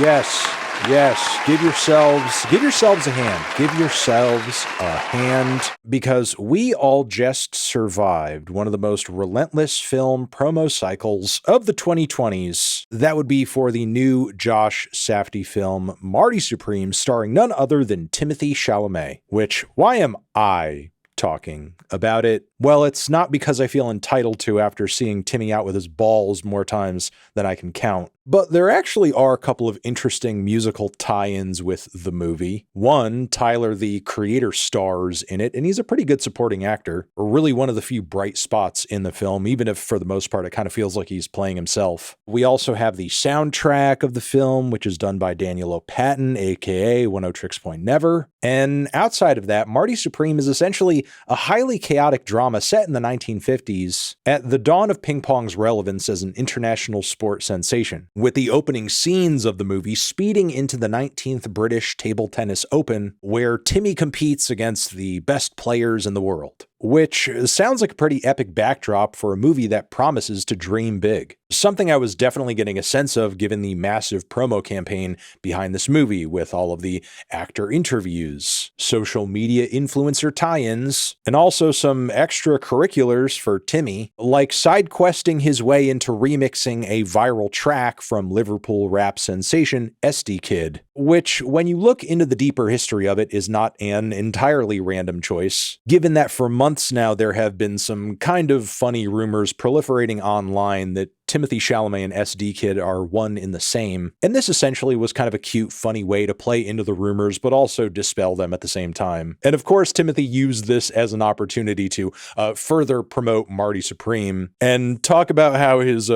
Yes, yes. Give yourselves a hand. Give yourselves a hand because we all just survived one of the most relentless film promo cycles of the 2020s. That would be for the new Josh Safdie film, Marty Supreme, starring none other than Timothée Chalamet, which, why am I talking about it? Well, it's not because I feel entitled to after seeing Timmy out with his balls more times than I can count. But there actually are a couple of interesting musical tie-ins with the movie. One, Tyler, the creator, stars in it, and he's a pretty good supporting actor. Really one of the few bright spots in the film, even if for the most part it kind of feels like he's playing himself. We also have the soundtrack of the film, which is done by Daniel O'Patton, aka 1-0 Point Never. And outside of that, Marty Supreme is essentially a highly chaotic drama set in the 1950s at the dawn of ping pong's relevance as an international sport sensation, with the opening scenes of the movie speeding into the 19th British Table Tennis Open, where Timmy competes against the best players in the world. Which sounds like a pretty epic backdrop for a movie that promises to dream big. Something I was definitely getting a sense of given the massive promo campaign behind this movie, with all of the actor interviews, social media influencer tie-ins, and also some extracurriculars for Timmy, like side questing his way into remixing a viral track from Liverpool rap sensation SD Kid, which, when you look into the deeper history of it, is not an entirely random choice, given that for months now there have been some kind of funny rumors proliferating online that Timothée Chalamet and SD Kid are one in the same, and this essentially was kind of a cute, funny way to play into the rumors, but also dispel them at the same time. And of course, Timothée used this as an opportunity to further promote Marty Supreme, and talk about how his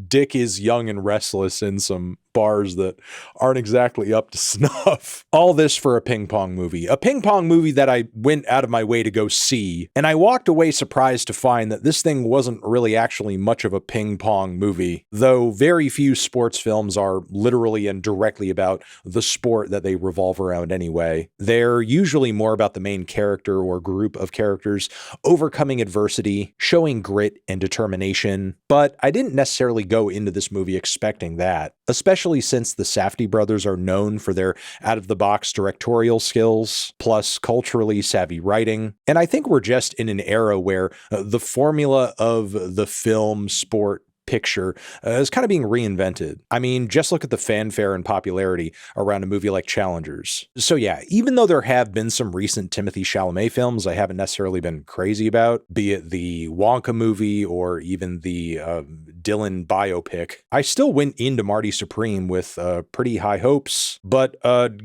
dick is young and restless in some bars that aren't exactly up to snuff. All this for a ping pong movie. A ping pong movie that I went out of my way to go see, and I walked away surprised to find that this thing wasn't really actually much of a ping pong movie, though very few sports films are literally and directly about the sport that they revolve around anyway. They're usually more about the main character or group of characters overcoming adversity, showing grit and determination, but I didn't necessarily go into this movie expecting that, especially since the Safdie brothers are known for their out-of-the-box directorial skills, plus culturally savvy writing. And I think we're just in an era where the formula of the film sport picture is kind of being reinvented. I mean, just look at the fanfare and popularity around a movie like Challengers. So yeah, even though there have been some recent Timothée Chalamet films I haven't necessarily been crazy about, be it the Wonka movie or even the Dylan biopic, I still went into Marty Supreme with pretty high hopes, but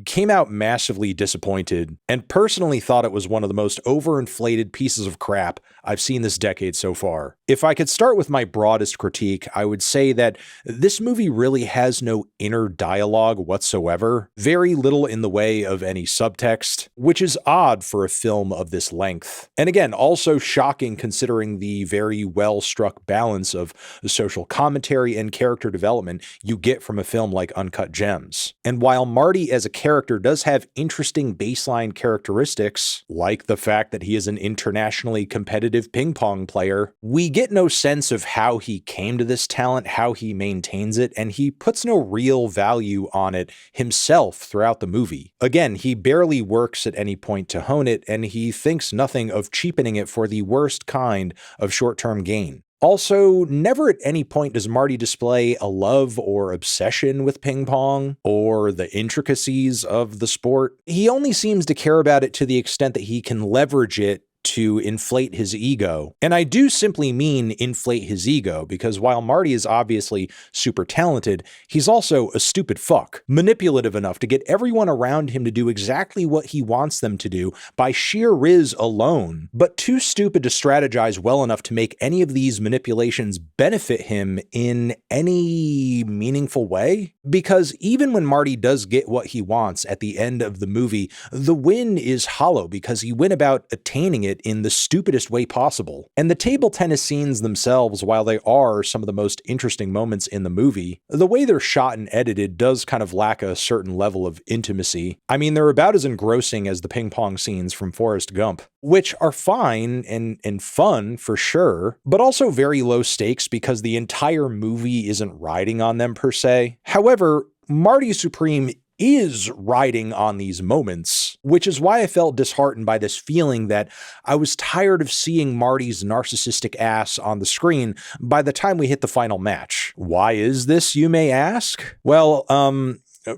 came out massively disappointed, and personally thought it was one of the most overinflated pieces of crap I've seen this decade so far. If I could start with my broadest critique, I would say that this movie really has no inner dialogue whatsoever, very little in the way of any subtext, which is odd for a film of this length. And again, also shocking considering the very well-struck balance of social commentary and character development you get from a film like Uncut Gems. And while Marty as a character does have interesting baseline characteristics, like the fact that he is an internationally competitive ping pong player, we get no sense of how he came to this talent, how he maintains it, and he puts no real value on it himself throughout the movie. Again, he barely works at any point to hone it, and he thinks nothing of cheapening it for the worst kind of short-term gain. Also, never at any point does Marty display a love or obsession with ping pong or the intricacies of the sport. He only seems to care about it to the extent that he can leverage it to inflate his ego. And I do simply mean inflate his ego, because while Marty is obviously super talented, he's also a stupid fuck, manipulative enough to get everyone around him to do exactly what he wants them to do by sheer riz alone, but too stupid to strategize well enough to make any of these manipulations benefit him in any meaningful way. Because even when Marty does get what he wants at the end of the movie, the win is hollow because he went about attaining it in the stupidest way possible. And the table tennis scenes themselves, while they are some of the most interesting moments in the movie, the way they're shot and edited does kind of lack a certain level of intimacy. I mean, they're about as engrossing as the ping pong scenes from Forrest Gump, which are fine and fun for sure, but also very low stakes because the entire movie isn't riding on them per se. However, Marty Supreme is riding on these moments, which is why I felt disheartened by this feeling that I was tired of seeing Marty's narcissistic ass on the screen by the time we hit the final match. Why is this, you may ask? Well,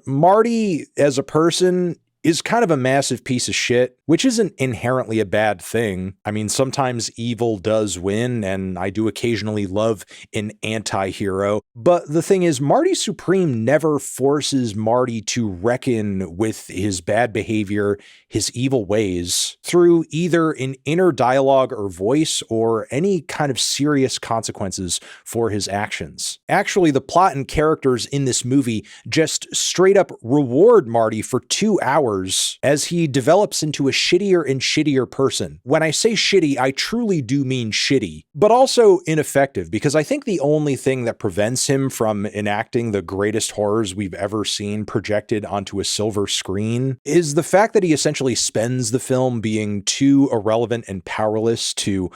Marty as a person is kind of a massive piece of shit, which isn't inherently a bad thing. I mean, sometimes evil does win, and I do occasionally love an anti-hero. But the thing is, Marty Supreme never forces Marty to reckon with his bad behavior, his evil ways, through either an inner dialogue or voice or any kind of serious consequences for his actions. Actually, the plot and characters in this movie just straight up reward Marty for 2 hours as he develops into a shittier and shittier person. When I say shitty, I truly do mean shitty, but also ineffective, because I think the only thing that prevents him from enacting the greatest horrors we've ever seen projected onto a silver screen is the fact that he essentially spends the film being too irrelevant and powerless to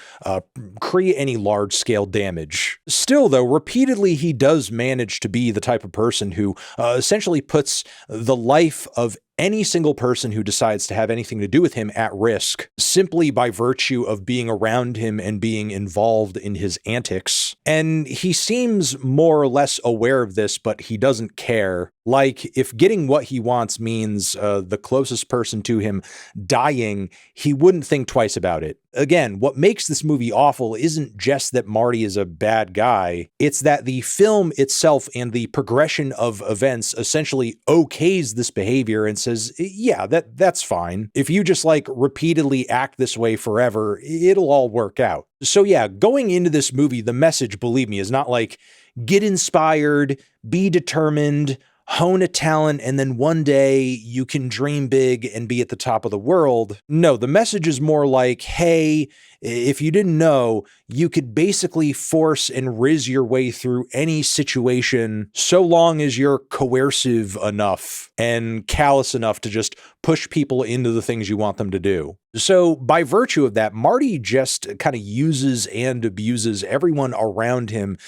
create any large-scale damage. Still, though, repeatedly he does manage to be the type of person who essentially puts the life of any single person who decides to have anything to do with him at risk, simply by virtue of being around him and being involved in his antics. And he seems more or less aware of this, but he doesn't care. Like, if getting what he wants means the closest person to him dying, he wouldn't think twice about it. Again, what makes this movie awful isn't just that Marty is a bad guy, it's that the film itself and the progression of events essentially okays this behavior and says, yeah, that's fine. If you just like repeatedly act this way forever, it'll all work out. So yeah, going into this movie, the message, believe me, is not like, get inspired, be determined, hone a talent, and then one day you can dream big and be at the top of the world. No, the message is more like, hey, if you didn't know, you could basically force and riz your way through any situation so long as you're coercive enough and callous enough to just push people into the things you want them to do. So by virtue of that, Marty just kind of uses and abuses everyone around him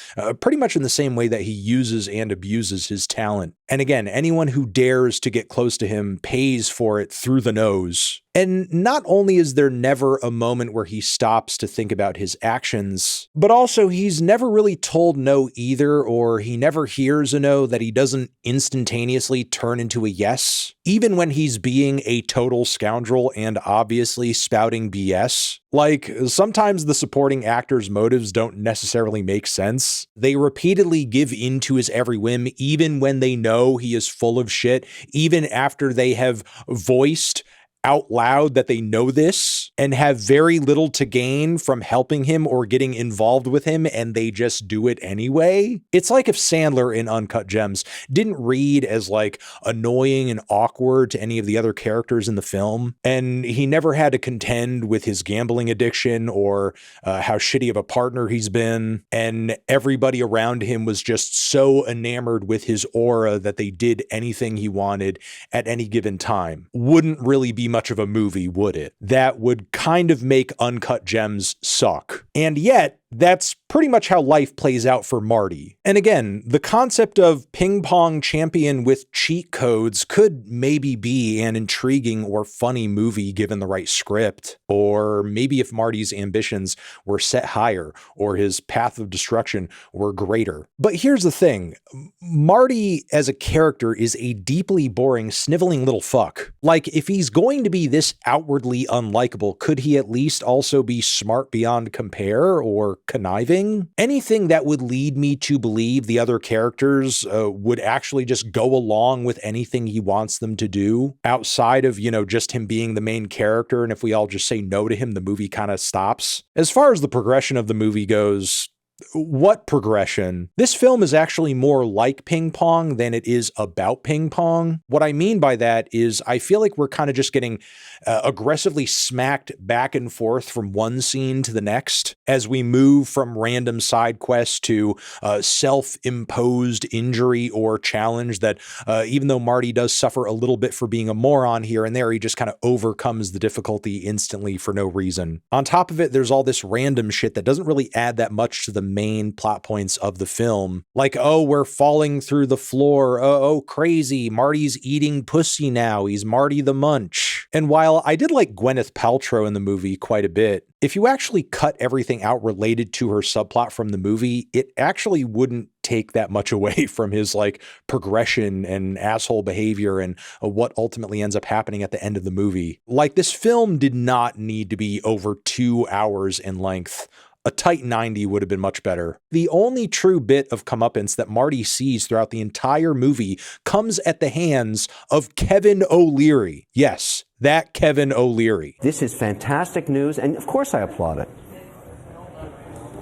pretty much in the same way that he uses and abuses his talent. And again, anyone who dares to get close to him pays for it through the nose. And not only is there never a moment where he stops to think about his actions, but also he's never really told no either, or he never hears a no that he doesn't instantaneously turn into a yes, even when he's being a total scoundrel and obviously spouting BS. Like, sometimes the supporting actor's motives don't necessarily make sense. They repeatedly give in to his every whim, even when they know he is full of shit, even after they have voiced out loud that they know this and have very little to gain from helping him or getting involved with him, and they just do it anyway. It's like if Sandler in Uncut Gems didn't read as like annoying and awkward to any of the other characters in the film, and he never had to contend with his gambling addiction or how shitty of a partner he's been, and everybody around him was just so enamored with his aura that they did anything he wanted at any given time. Wouldn't really be much of a movie, would it? That would kind of make Uncut Gems suck. And yet, that's pretty much how life plays out for Marty. And again, the concept of ping-pong champion with cheat codes could maybe be an intriguing or funny movie given the right script, or maybe if Marty's ambitions were set higher or his path of destruction were greater. But here's the thing, Marty as a character is a deeply boring, sniveling little fuck. Like, if he's going to be this outwardly unlikable, could he at least also be smart beyond compare or conniving? Anything that would lead me to believe the other characters would actually just go along with anything he wants them to do outside of, just him being the main character. And if we all just say no to him, the movie kind of stops. As far as the progression of the movie goes, what progression? This film is actually more like ping pong than it is about ping pong. What I mean by that is I feel like we're kind of just getting aggressively smacked back and forth from one scene to the next as we move from random side quests to self-imposed injury or challenge that even though Marty does suffer a little bit for being a moron here and there, he just kind of overcomes the difficulty instantly for no reason. On top of it, there's all this random shit that doesn't really add that much to the main plot points of the film. Like, oh, we're falling through the floor. Oh, crazy. Marty's eating pussy now. He's Marty the Munch. And while I did like Gwyneth Paltrow in the movie quite a bit, if you actually cut everything out related to her subplot from the movie, it actually wouldn't take that much away from his like progression and asshole behavior and what ultimately ends up happening at the end of the movie. Like, this film did not need to be over 2 hours in length. A tight 90 would have been much better. The only true bit of comeuppance that Marty sees throughout the entire movie comes at the hands of Kevin O'Leary. Yes, that Kevin O'Leary. This is fantastic news, and of course I applaud it.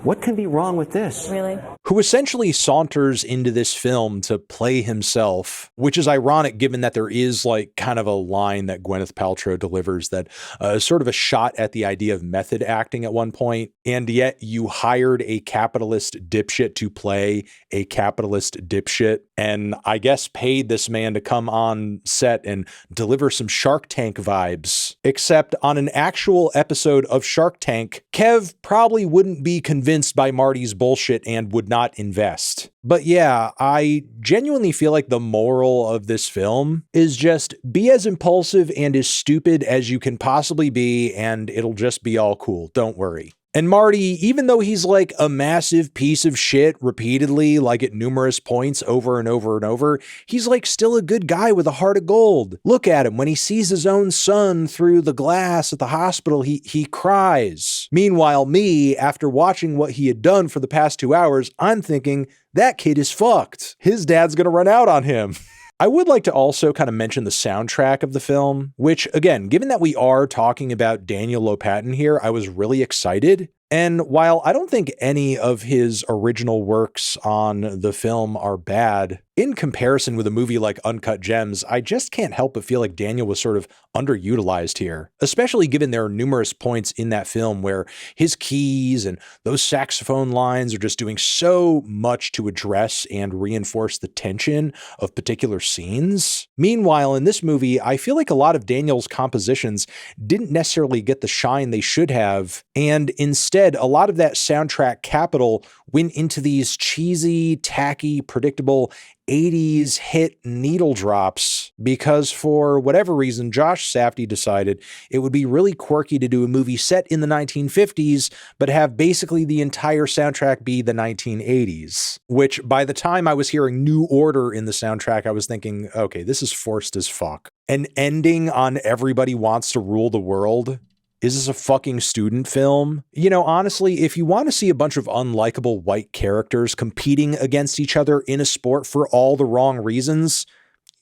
What can be wrong with this? Really? Who essentially saunters into this film to play himself, which is ironic given that there is like kind of a line that Gwyneth Paltrow delivers that is sort of a shot at the idea of method acting at one point. And yet you hired a capitalist dipshit to play a capitalist dipshit, and I guess paid this man to come on set and deliver some Shark Tank vibes. Except on an actual episode of Shark Tank, Kev probably wouldn't be convinced by Marty's bullshit and would not invest. But yeah, I genuinely feel like the moral of this film is just be as impulsive and as stupid as you can possibly be, and it'll just be all cool. Don't worry. And Marty, even though he's like a massive piece of shit repeatedly, like at numerous points over and over and over, he's like still a good guy with a heart of gold. Look at him. When he sees his own son through the glass at the hospital, he cries. Meanwhile, me, after watching what he had done for the past 2 hours, I'm thinking, that kid is fucked. His dad's gonna run out on him. I would like to also kind of mention the soundtrack of the film, which, again, given that we are talking about Daniel Lopatin here, I was really excited. And while I don't think any of his original works on the film are bad, in comparison with a movie like Uncut Gems, I just can't help but feel like Daniel was sort of underutilized here, especially given there are numerous points in that film where his keys and those saxophone lines are just doing so much to address and reinforce the tension of particular scenes. Meanwhile, in this movie, I feel like a lot of Daniel's compositions didn't necessarily get the shine they should have, and instead, a lot of that soundtrack capital went into these cheesy, tacky, predictable 80s hit needle drops because for whatever reason, Josh Safdie decided it would be really quirky to do a movie set in the 1950s, but have basically the entire soundtrack be the 1980s, which by the time I was hearing New Order in the soundtrack, I was thinking, okay, this is forced as fuck. An ending on Everybody Wants to Rule the World. Is this a fucking student film? You know, honestly, if you want to see a bunch of unlikable white characters competing against each other in a sport for all the wrong reasons,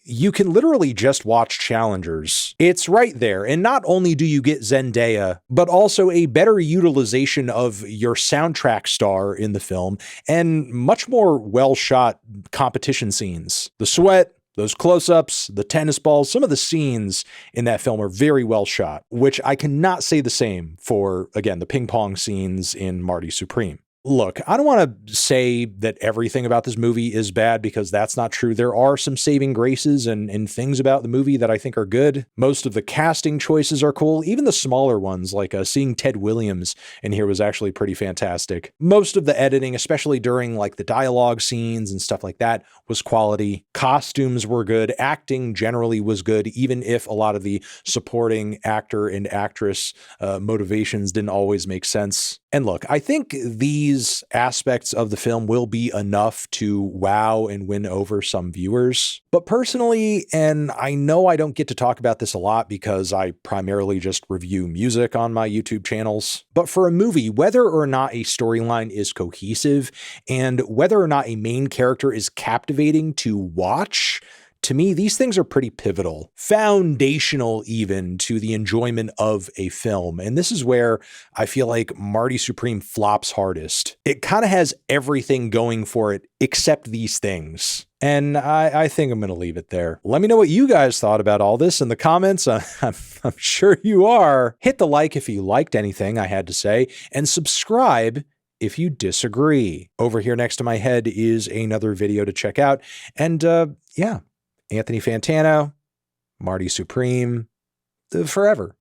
you can literally just watch Challengers. It's right there. And not only do you get Zendaya, but also a better utilization of your soundtrack star in the film and much more well-shot competition scenes. The sweat, those close-ups, the tennis balls, some of the scenes in that film are very well shot, which I cannot say the same for, again, the ping pong scenes in Marty Supreme. Look, I don't want to say that everything about this movie is bad because that's not true. There are some saving graces and things about the movie that I think are good. Most of the casting choices are cool. Even the smaller ones, like seeing Ted Williams in here was actually pretty fantastic. Most of the editing, especially during like the dialogue scenes and stuff like that, was quality. Costumes were good. Acting generally was good, even if a lot of the supporting actor and actress motivations didn't always make sense. And look, I think these aspects of the film will be enough to wow and win over some viewers. But personally, and I know I don't get to talk about this a lot because I primarily just review music on my YouTube channels, but for a movie, whether or not a storyline is cohesive and whether or not a main character is captivating to watch, to me, these things are pretty pivotal, foundational even to the enjoyment of a film. And this is where I feel like Marty Supreme flops hardest. It kind of has everything going for it except these things. And I think I'm going to leave it there. Let me know what you guys thought about all this in the comments. I'm sure you are. Hit the like if you liked anything I had to say, and subscribe if you disagree. Over here next to my head is another video to check out. And yeah. Anthony Fantano, Marty Supreme, forever.